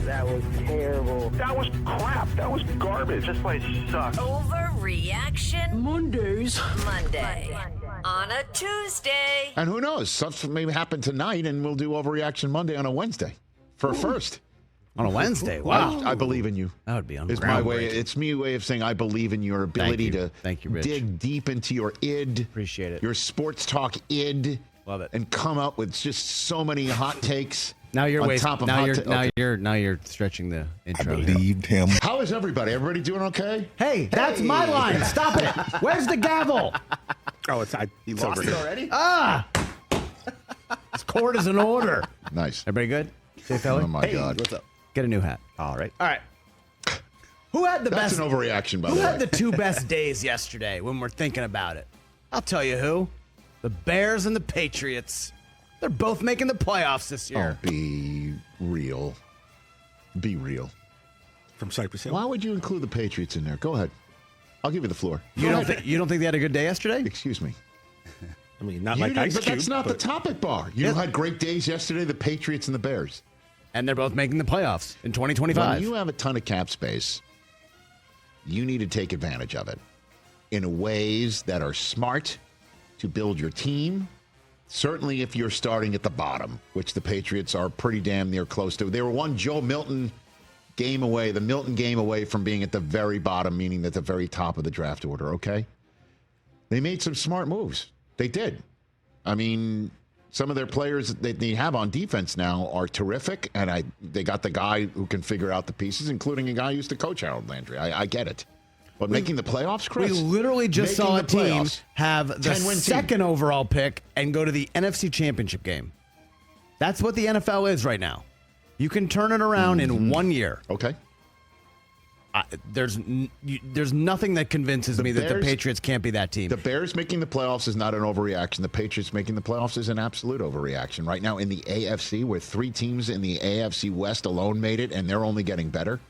That was terrible. That was crap. That was garbage. This place sucks. Overreaction Monday on a Tuesday. And who knows? Something may happen tonight, and we'll do Overreaction Monday on a Wednesday for a first. On a Wednesday? Wow. I believe in you. That would be It's my way. It's me way of saying I believe in your ability to Rich. dig deep into your id. Appreciate it. Your sports talk id. Love it. And come up with just so many hot takes. Now you're Now you're stretching the intro. I believed him. How is everybody? Everybody doing okay? Hey, that's my line. Stop it. Where's the gavel? Oh, he lost it already? This court is in order. Nice. Everybody good? Jay Feller? Oh my God. What's up? Get a new hat. All right. Who had the That's best? an overreaction, by the Who way. had the two best days yesterday when we're thinking about it? I'll tell you who. The Bears and the Patriots. They're both making the playoffs this year. Oh, be real. Be real. from Cypress Hill. Why would you include the Patriots in there? Go ahead. I'll give you the floor. You don't think they had a good day yesterday? Excuse me. I mean, not You like did, Ice but Cube. that's not the topic bar. You had great days yesterday, the Patriots and the Bears. And they're both making the playoffs in 2025. When you have a ton of cap space, you need to take advantage of it in ways that are smart to build your team. Certainly if you're starting at the bottom, which the Patriots are pretty damn near close to. They were one Joe Milton game away, the Milton game away from being at the very bottom, meaning at the very top of the draft order, okay? They made some smart moves. They did. I mean, some of their players that they have on defense now are terrific, and they got the guy who can figure out the pieces, including a guy who used to coach Harold Landry. I get it. But making the playoffs, Chris? We literally just saw a team have the 10-win second overall pick and go to the NFC Championship game. That's what the NFL is right now. You can turn it around in 1 year. Okay. There's nothing that convinces me that the Patriots can't be that team. The Bears making the playoffs is not an overreaction. The Patriots making the playoffs is an absolute overreaction. Right now in the AFC, where three teams in the AFC West alone made it, and they're only getting better.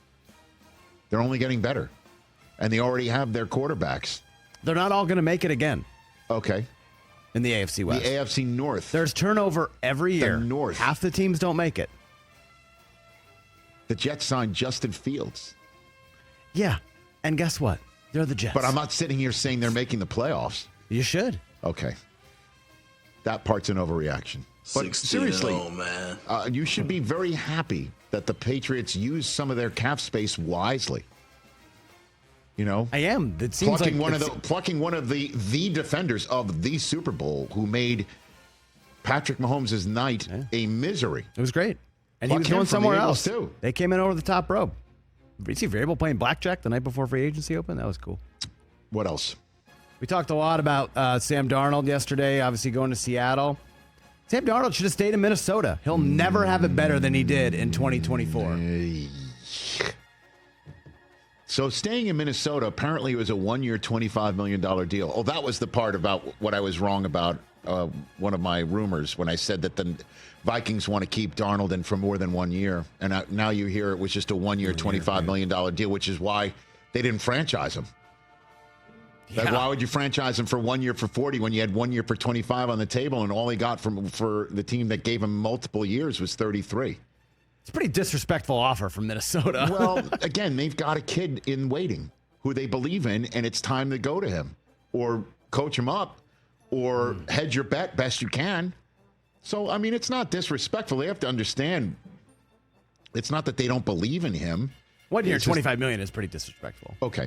They're only getting better. And they already have their quarterbacks. They're not all going to make it again. Okay. In the AFC West. The AFC North. There's turnover every year. The North. Half the teams don't make it. The Jets signed Justin Fields. Yeah. And guess what? They're the Jets. But I'm not sitting here saying they're making the playoffs. You should. Okay. That part's an overreaction. But seriously, man. You should be very happy that the Patriots use some of their cap space wisely. You know, I am. It seems plucking like plucking one of the defenders of the Super Bowl who made Patrick Mahomes' night a misery. It was great, and Pluck he was him going from the somewhere Eagles, else too. They came in over the top rope. Did you see Vrabel playing blackjack the night before free agency opened? That was cool. What else? We talked a lot about Sam Darnold yesterday. Obviously going to Seattle. Sam Darnold should have stayed in Minnesota. He'll never have it better than he did in 2024. So staying in Minnesota, apparently it was a 1-year, $25 million deal. Oh, that was the part about what I was wrong about, one of my rumors, when I said that the Vikings want to keep Darnold in for more than 1 year. And now you hear it was just a 1-year, $25 million deal, which is why they didn't franchise him. Like, why would you franchise him for 1 year for 40 when you had 1 year for 25 on the table, and all he got for the team that gave him multiple years was 33? It's a pretty disrespectful offer from Minnesota. Well, again, they've got a kid in waiting who they believe in, and it's time to go to him or coach him up or hedge your bet best you can. So, I mean, it's not disrespectful. They have to understand it's not that they don't believe in him. 1 year, $25 million is pretty disrespectful. Okay.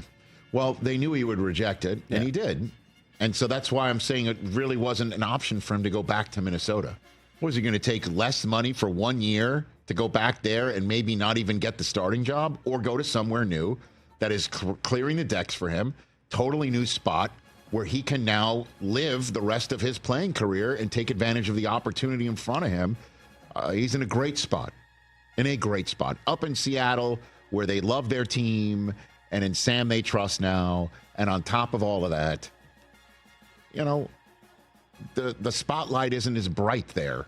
Well, they knew he would reject it, and he did. And so that's why I'm saying it really wasn't an option for him to go back to Minnesota. Was he going to take less money for 1 year to go back there and maybe not even get the starting job, or go to somewhere new that is clearing the decks for him, totally new spot where he can now live the rest of his playing career and take advantage of the opportunity in front of him? He's in a great spot, up in Seattle where they love their team, and in Sam they trust now. And on top of all of that, you know, the spotlight isn't as bright there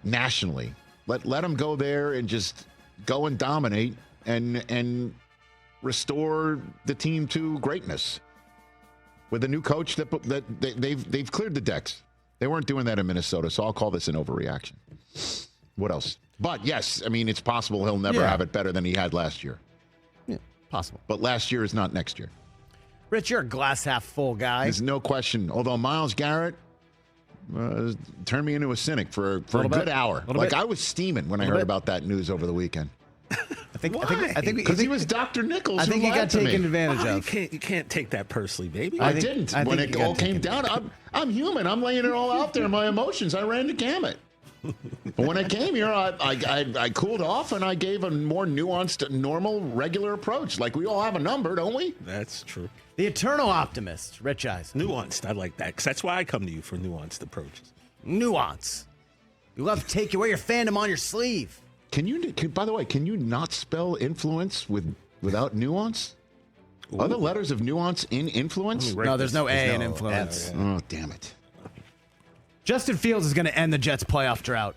nationally. Let him go there and just go and dominate and restore the team to greatness with a new coach that they've cleared the decks. They weren't doing that in Minnesota, so I'll call this an overreaction. What else? But yes, I mean, it's possible he'll never have it better than he had last year. Yeah, possible. But last year is not next year. Rich, you're a glass half full guy. There's no question. Although Myles Garrett turned me into a cynic for a good hour. Like I was steaming when I heard about that news over the weekend. I think Because he was Dr. Nichols. I think he got taken advantage of. You can't take that personally, baby. I didn't. When it all came down, I'm human. I'm laying it all out there. My emotions. I ran the gamut. But when I came here, I cooled off and I gave a more nuanced, normal, regular approach. Like we all have a number, don't we? That's true. The eternal optimist, Rich Eisen. Nuanced. I like that because that's why I come to you for nuanced approaches. Nuance. You love to wear your fandom on your sleeve. By the way, can you not spell influence without nuance? Are the letters of nuance in influence? No, there's no A in influence. Oh, damn it. Justin Fields is going to end the Jets' playoff drought.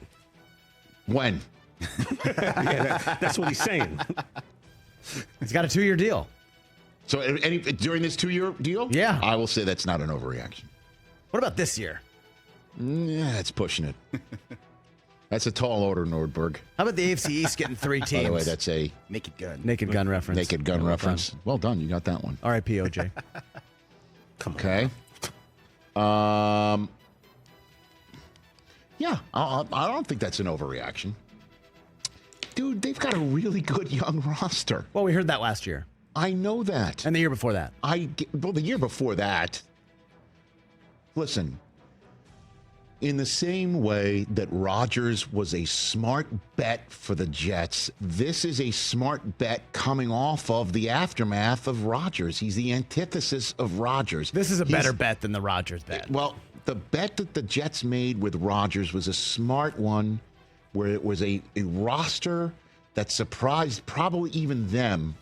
When? That's what he's saying. He's got a 2-year deal. So during this 2-year deal? Yeah. I will say that's not an overreaction. What about this year? Yeah, it's pushing it. That's a tall order, Nordberg. How about the AFC East getting 3 teams? By the way, that's a Naked Gun. Naked Gun reference. Naked Gun reference. Done. Well done. You got that one. R.I.P. OJ. Come on. Okay. Yeah, I don't think that's an overreaction. Dude, they've got a really good young roster. Well, we heard that last year. I know that. And the year before that. The year before that. Listen, in the same way that Rodgers was a smart bet for the Jets, this is a smart bet coming off of the aftermath of Rodgers. He's the antithesis of Rodgers. This is a better bet than the Rodgers bet. Well, the bet that the Jets made with Rodgers was a smart one where it was a roster that surprised probably even them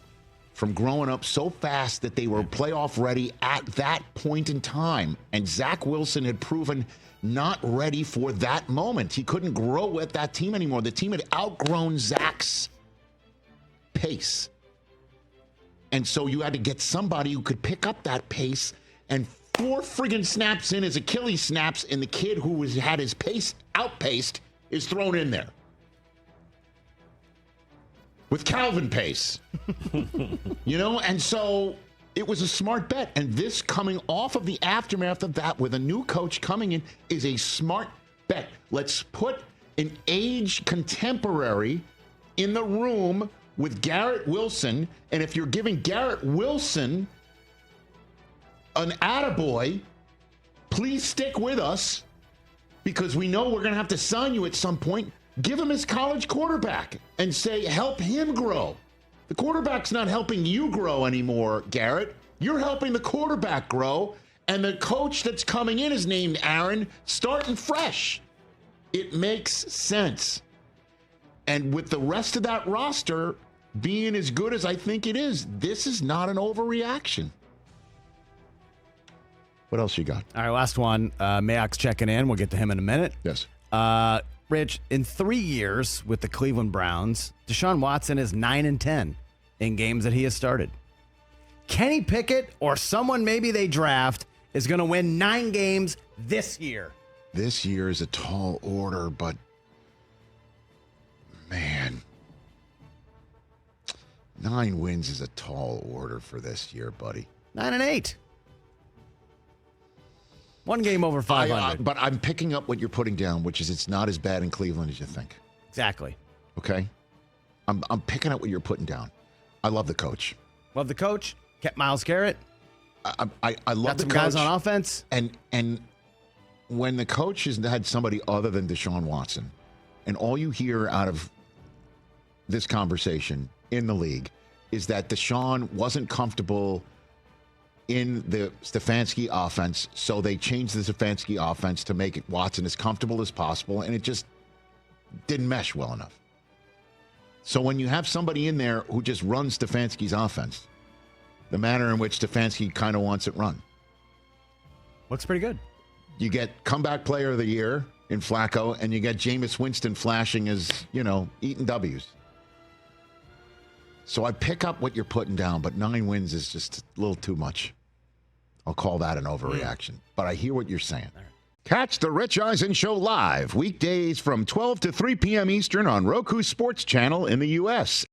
from growing up so fast that they were playoff ready at that point in time. And Zach Wilson had proven not ready for that moment. He couldn't grow with that team anymore. The team had outgrown Zach's pace. And so you had to get somebody who could pick up that pace, and 4 friggin' snaps in, his Achilles snaps, and the kid who had his pace outpaced is thrown in there. With Calvin pace. And so it was a smart bet. And this coming off of the aftermath of that with a new coach coming in is a smart bet. Let's put an age contemporary in the room with Garrett Wilson. And if you're giving Garrett Wilson an attaboy, please stick with us because we know we're going to have to sign you at some point. Give him his college quarterback and say, help him grow. The quarterback's not helping you grow anymore, Garrett. You're helping the quarterback grow, and the coach that's coming in is named Aaron, starting fresh. It makes sense. And with the rest of that roster being as good as I think it is, this is not an overreaction. What else you got? All right, last one. Mayock's checking in. We'll get to him in a minute. Yes. Rich, in 3 years with the Cleveland Browns, Deshaun Watson is 9-10 in games that he has started. Kenny Pickett or someone maybe they draft is going to win 9 games this year. This year is a tall order, but man, 9 wins is a tall order for this year, buddy. 9-8. 1 game over 500. But I'm picking up what you're putting down, which is it's not as bad in Cleveland as you think. Exactly. Okay? I'm picking up what you're putting down. I love the coach. Love the coach. Kept Myles Garrett. I love Got the some coach. guys on offense. And when the coach has had somebody other than Deshaun Watson, and all you hear out of this conversation in the league is that Deshaun wasn't comfortable in the Stefanski offense, so they changed the Stefanski offense to make Watson as comfortable as possible, and it just didn't mesh well enough. So when you have somebody in there who just runs Stefanski's offense, the manner in which Stefanski kind of wants it run, Looks pretty good. you get comeback player of the year in Flacco, and you get Jameis Winston flashing as, eating W's. So I pick up what you're putting down, but 9 wins is just a little too much. I'll call that an overreaction. But I hear what you're saying. Catch the Rich Eisen Show live weekdays from 12 to 3 p.m. Eastern on Roku Sports Channel in the U.S.